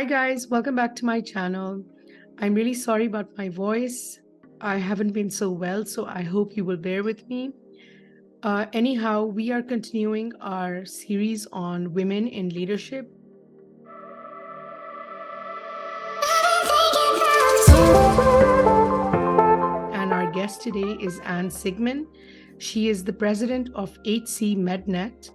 Hi guys, welcome back to my channel. I'm really sorry about my voice. I haven't been so well, so I hope you will bear with me. Anyhow, we are continuing our series on women in leadership. And our guest today is Anne Sigman. She is the president of HC MedNet.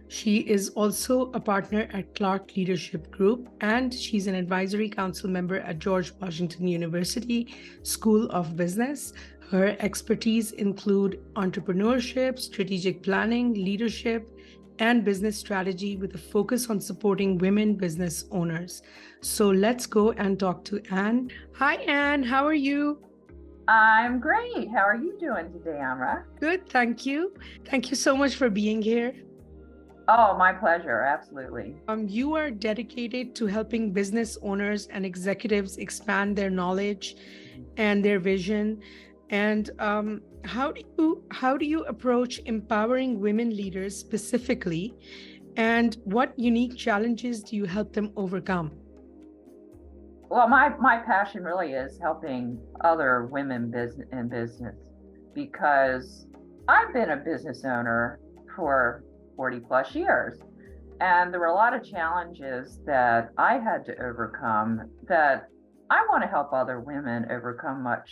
She is also a partner at Clark Leadership Group, and she's an advisory council member at George Washington University School of Business. Her expertise include entrepreneurship, strategic planning, leadership, and business strategy with a focus on supporting women business owners. So let's go and talk to Anne. Hi, Anne. How are you? I'm great. How are you doing today, Amra? Good, thank you. Thank you so much for being here. Oh, my pleasure. Absolutely. You are dedicated to helping business owners and executives expand their knowledge and their vision. And how do you approach empowering women leaders specifically? And what unique challenges do you help them overcome? Well, my passion really is helping other women in business, because I've been a business owner for 40 plus years. And there were a lot of challenges that I had to overcome that I want to help other women overcome much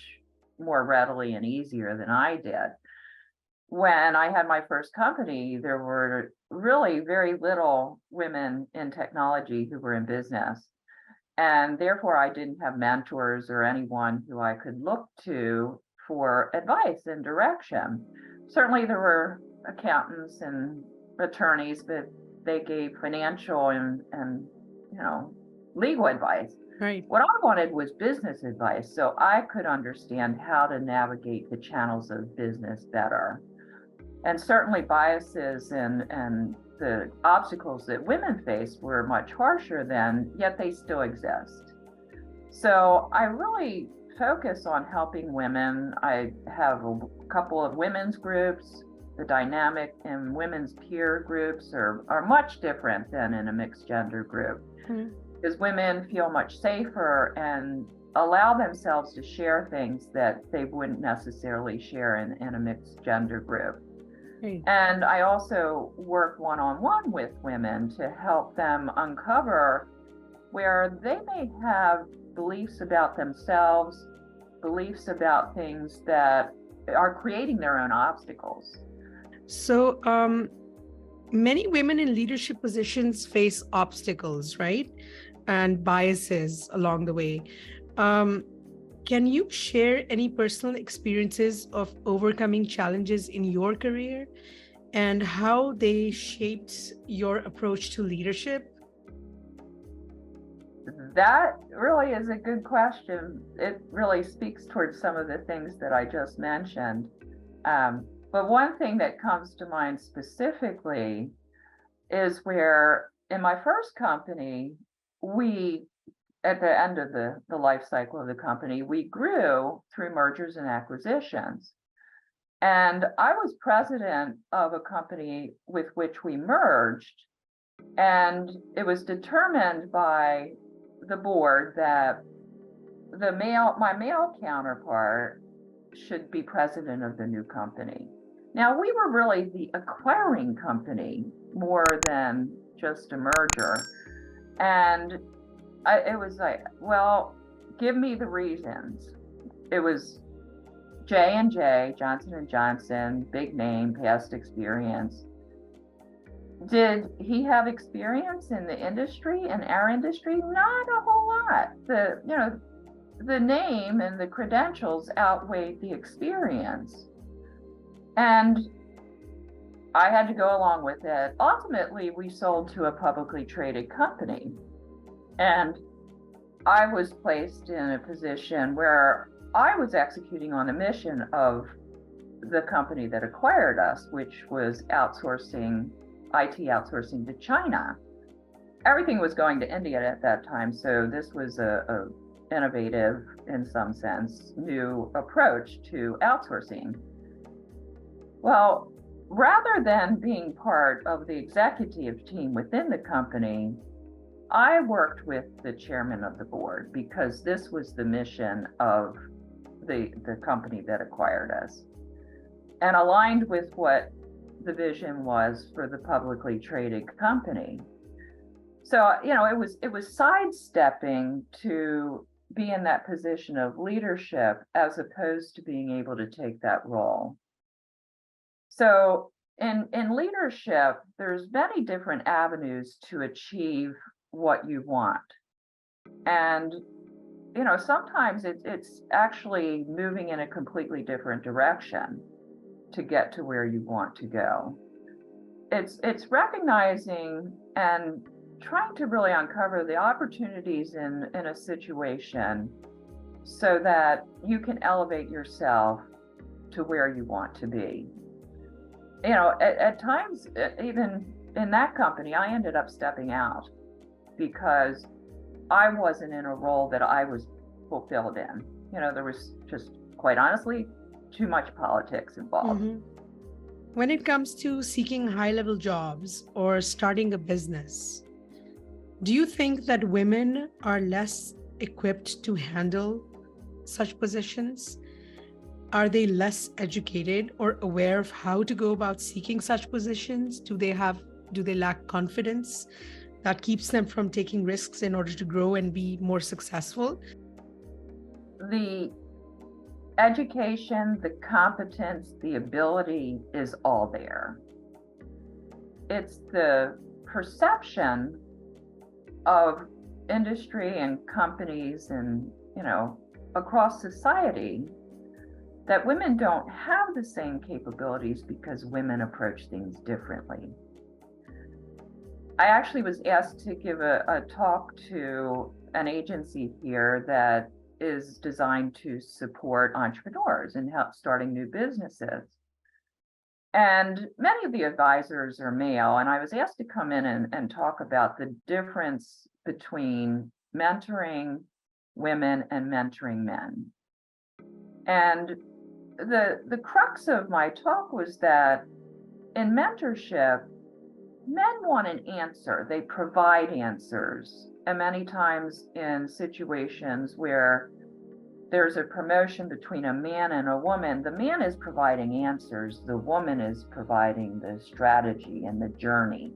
more readily and easier than I did. When I had my first company, there were really very little women in technology who were in business. And therefore, I didn't have mentors or anyone who I could look to for advice and direction. Certainly, there were accountants and attorneys, but they gave financial and legal advice. Right. What I wanted was business advice, so I could understand how to navigate the channels of business better. And certainly biases and the obstacles that women face were much harsher then, yet they still exist. So I really focus on helping women. I have a couple of women's groups. The dynamic in women's peer groups are much different than in a mixed gender group, because women feel much safer and allow themselves to share things that they wouldn't necessarily share in a mixed gender group. And I also work one-on-one with women to help them uncover where they may have beliefs about themselves, beliefs about things that are creating their own obstacles. So many women in leadership positions face obstacles, right? And biases along the way. Can you share any personal experiences of overcoming challenges in your career and how they shaped your approach to leadership? That really is a good question. It really speaks towards some of the things that I just mentioned. But one thing that comes to mind specifically is where in my first company, at the end of the life cycle of the company, we grew through mergers and acquisitions. And I was president of a company with which we merged. And it was determined by the board that my male counterpart should be president of the new company. Now, we were really the acquiring company more than just a merger. And it was like, well, give me the reasons. It was J&J, Johnson & Johnson, big name, past experience. Did he have experience in the industry, in our industry? Not a whole lot. The name and the credentials outweighed the experience. And I had to go along with it. Ultimately, we sold to a publicly traded company. And I was placed in a position where I was executing on the mission of the company that acquired us, which was IT outsourcing to China. Everything was going to India at that time, so this was a innovative, in some sense, new approach to outsourcing. Well, rather than being part of the executive team within the company, I worked with the chairman of the board because this was the mission of the company that acquired us, and aligned with what the vision was for the publicly traded company. So, it was sidestepping to be in that position of leadership as opposed to being able to take that role. So in leadership, there's many different avenues to achieve what you want. And, sometimes it's actually moving in a completely different direction to get to where you want to go. It's recognizing and trying to really uncover the opportunities in a situation so that you can elevate yourself to where you want to be. At times, even in that company, I ended up stepping out because I wasn't in a role that I was fulfilled in. There was just, quite honestly, too much politics involved. Mm-hmm. When it comes to seeking high-level jobs or starting a business, do you think that women are less equipped to handle such positions? Are they less educated or aware of how to go about seeking such positions? Do they lack confidence that keeps them from taking risks in order to grow and be more successful? The education, the competence, the ability is all there. It's the perception of industry and companies and, across society that women don't have the same capabilities because women approach things differently. I actually was asked to give a talk to an agency here that is designed to support entrepreneurs and help starting new businesses. And many of the advisors are male, and I was asked to come in and talk about the difference between mentoring women and mentoring men. And the crux of my talk was that in mentorship, men want an answer. They provide answers. And many times in situations where there's a promotion between a man and a woman, the man is providing answers. The woman is providing the strategy and the journey.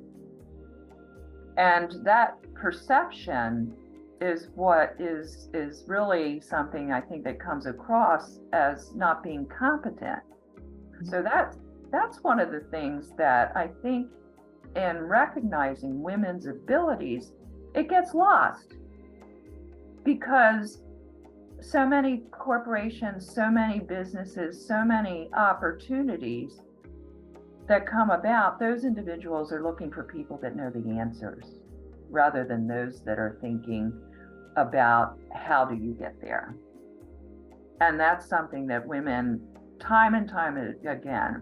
And that perception is what is really something I think that comes across as not being competent. So that's one of the things that I think in recognizing women's abilities, it gets lost because so many corporations, so many businesses, so many opportunities that come about, those individuals are looking for people that know the answers rather than those that are thinking about how do you get there. And that's something that women time and time again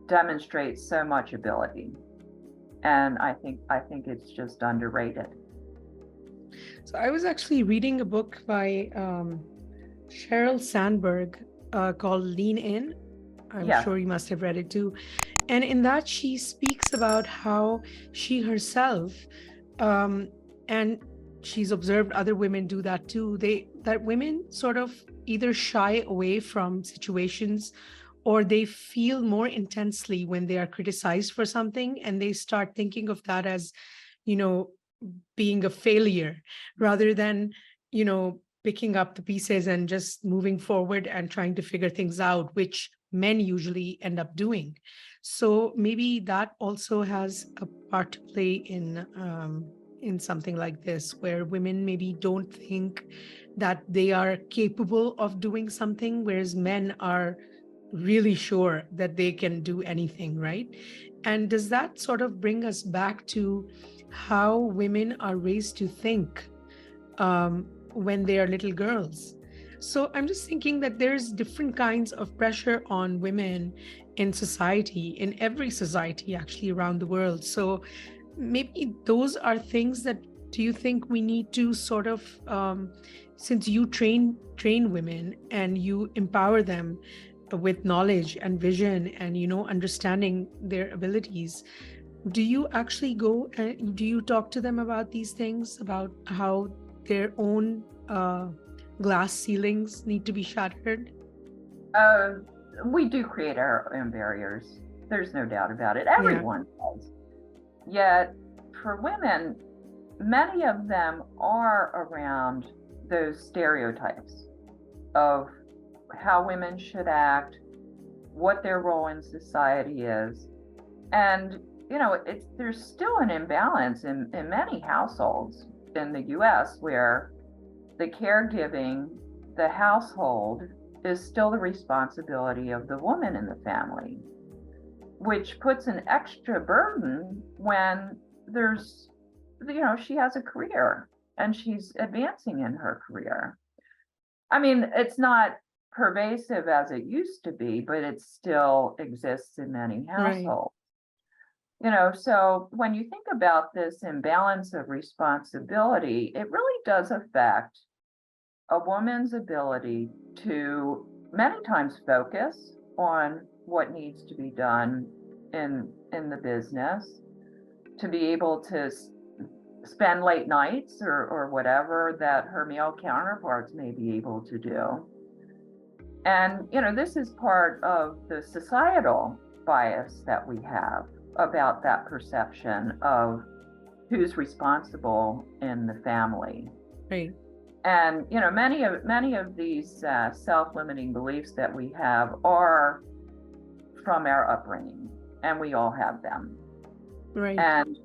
demonstrate so much ability. And I think it's just underrated. So I was actually reading a book by Sheryl Sandberg called Lean In. I'm sure you must have read it too. And in that, she speaks about how she herself, and she's observed other women do that too, that women sort of either shy away from situations or they feel more intensely when they are criticized for something, and they start thinking of that as, being a failure rather than, picking up the pieces and just moving forward and trying to figure things out, which men usually end up doing. So maybe that also has a part to play in something like this, where women maybe don't think that they are capable of doing something, whereas men are really sure that they can do anything, right? And does that sort of bring us back to how women are raised to think when they are little girls? So I'm just thinking that there's different kinds of pressure on women in society, in every society actually around the world. So maybe those are things that, do you think we need to sort of, since you train women and you empower them with knowledge and vision and, understanding their abilities, Do you actually go and do you talk to them about these things, about how their own glass ceilings need to be shattered? Uh, we do create our own barriers. There's no doubt about it. Yeah, Everyone does. Yet, for women, many of them are around those stereotypes of how women should act, what their role in society is. And, there's still an imbalance in many households in the US where the caregiving, the household, is still the responsibility of the woman in the family, which puts an extra burden when she has a career and she's advancing in her career. I mean, it's not pervasive as it used to be, but it still exists in many right, households. So when you think about this imbalance of responsibility, it really does affect a woman's ability to many times focus on what needs to be done in the business, to be able to spend late nights or whatever that her male counterparts may be able to do. And this is part of the societal bias that we have about that perception of who's responsible in the family. right, And many of these self-limiting beliefs that we have are from our upbringing, and we all have them. right. And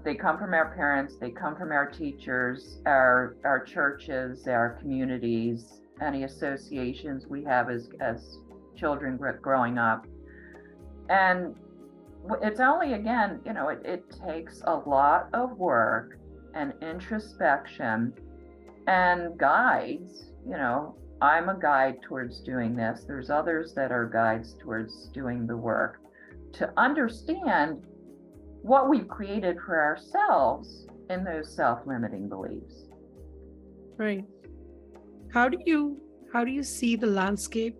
they come from our parents, they come from our teachers, our churches, our communities, any associations we have as children growing up. And it's only, again, it takes a lot of work and introspection and guides. I'm a guide towards doing this. There's others that are guides towards doing the work to understand what we've created for ourselves in those self-limiting beliefs. Right. How do you see the landscape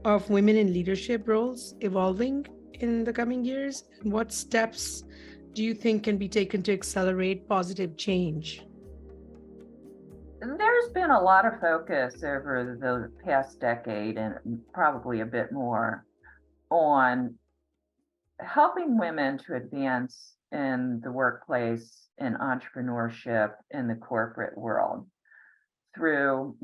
of women in leadership roles evolving in the coming years? And what steps do you think can be taken to accelerate positive change? There's been a lot of focus over the past decade and probably a bit more on helping women to advance in the workplace, in entrepreneurship, in the corporate world through,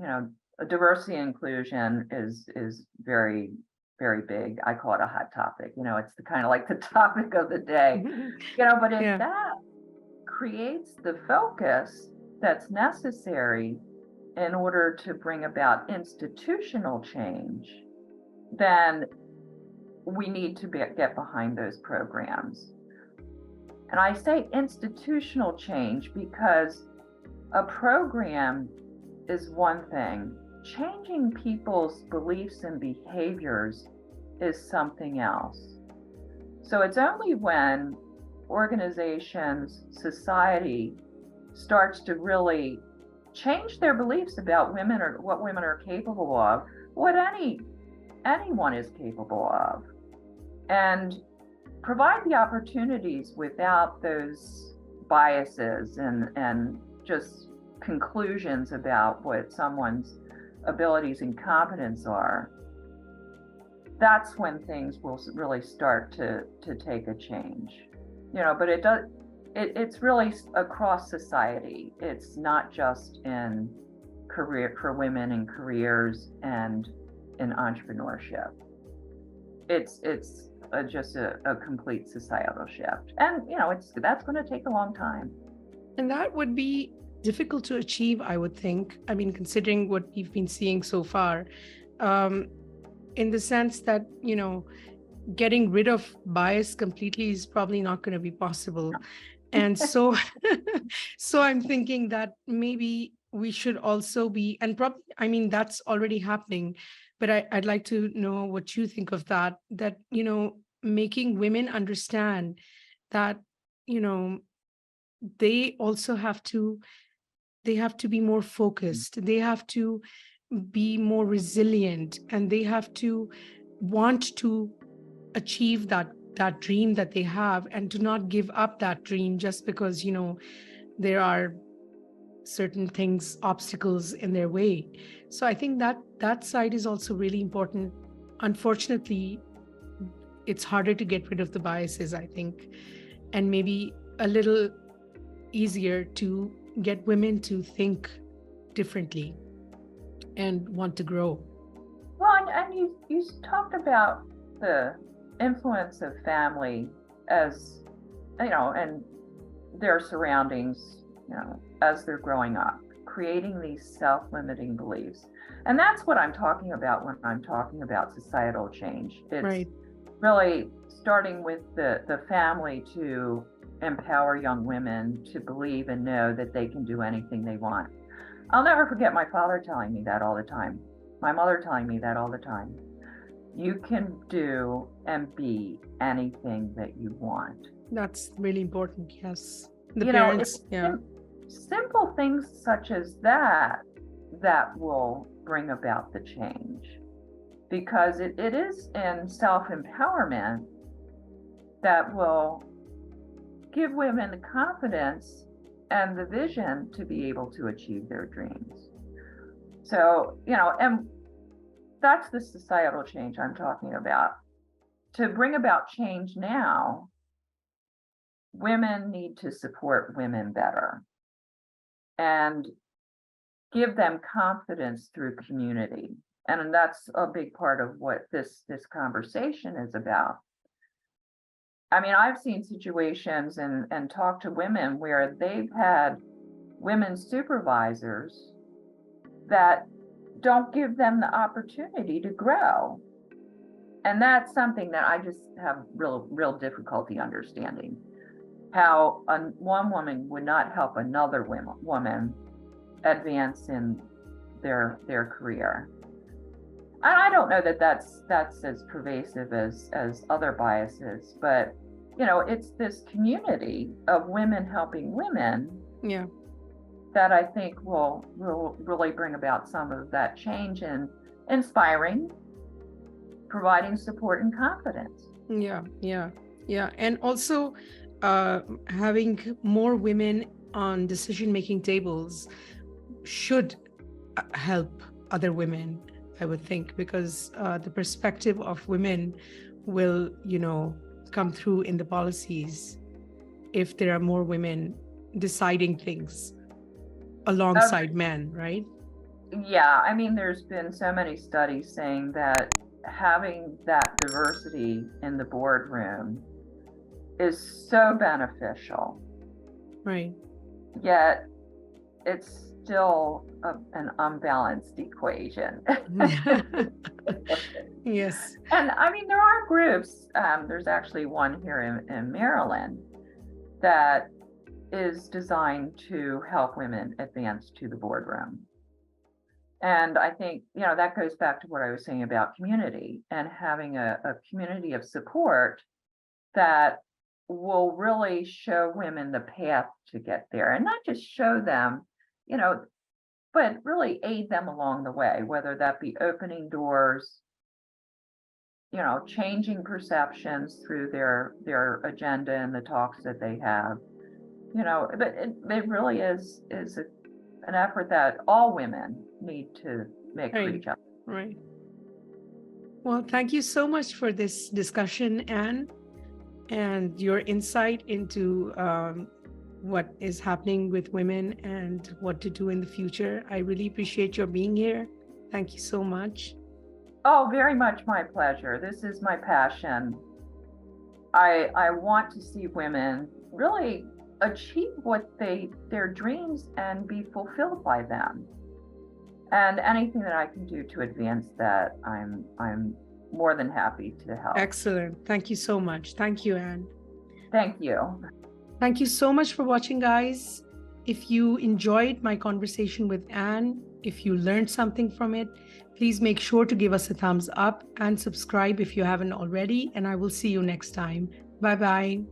diversity and inclusion is very, very big. I call it a hot topic. It's the kind of like the topic of the day, but if Yeah, that creates the focus that's necessary in order to bring about institutional change, then we need to get behind those programs. And I say institutional change because a program is one thing. Changing people's beliefs and behaviors is something else. So it's only when organizations, society starts to really change their beliefs about women or what women are capable of, what anyone is capable of, and provide the opportunities without those biases and just conclusions about what someone's abilities and competence are. That's when things will really start to take a change. But it's really across society. It's not just in career for women in careers and in entrepreneurship. It's just a complete societal shift, and that's going to take a long time. and that would be difficult to achieve, I would think. I mean, considering what we've been seeing so far, in the sense that getting rid of bias completely is probably not going to be possible. And so so I'm thinking that maybe we should also be, and probably, I mean, that's already happening, but I'd like to know what you think of that, making women understand that, they also have to be more focused, they have to be more resilient, and they have to want to achieve that that dream that they have, and to not give up that dream just because, there are certain things, obstacles in their way. So I think that side is also really important. Unfortunately, it's harder to get rid of the biases, I think, and maybe a little easier to get women to think differently and want to grow. Well, and you talked about the influence of family as, and their surroundings, as they're growing up, creating these self-limiting beliefs. And that's what I'm talking about when I'm talking about societal change. It's Right. really starting with the family to empower young women to believe and know that they can do anything they want. I'll never forget my father telling me that all the time. My mother telling me that all the time. You can do and be anything that you want. That's really important. Yes. The You parents, know, it's simple things such as that will bring about the change, because it is in self-empowerment that will give women the confidence and the vision to be able to achieve their dreams. So, and that's the societal change I'm talking about. To bring about change now, women need to support women better and give them confidence through community. And that's a big part of what this conversation is about. I mean, I've seen situations and talked to women where they've had women supervisors that don't give them the opportunity to grow. And that's something that I just have real difficulty understanding. How one woman would not help another woman advance in their career. And I don't know that that's as pervasive as other biases, but it's this community of women helping women. Yeah. That I think will really bring about some of that change and inspiring, providing support and confidence. Yeah. And also having more women on decision-making tables should help other women, I would think, because the perspective of women will, come through in the policies if there are more women deciding things alongside men, right? Yeah, I mean, there's been so many studies saying that having that diversity in the boardroom is so beneficial. Right. Yet it's still an unbalanced equation. Yes. And I mean, there are groups, there's actually one here in Maryland that is designed to help women advance to the boardroom. And I think, that goes back to what I was saying about community and having a community of support that will really show women the path to get there, and not just show them, but really aid them along the way, whether that be opening doors, changing perceptions through their agenda and the talks that they have, but it really is an effort that all women need to make for each other. Right. Well, thank you so much for this discussion, Anne, and your insight into what is happening with women and what to do in the future. I really appreciate your being here. Thank you so much. Oh, very much my pleasure. This is my passion. I want to see women really achieve their dreams and be fulfilled by them. And anything that I can do to advance that, I'm more than happy to help. Excellent. Thank you so much. Thank you, Anne. Thank you. Thank you so much for watching, guys. If you enjoyed my conversation with Anne, if you learned something from it, please make sure to give us a thumbs up and subscribe if you haven't already, and I will see you next time. Bye-bye.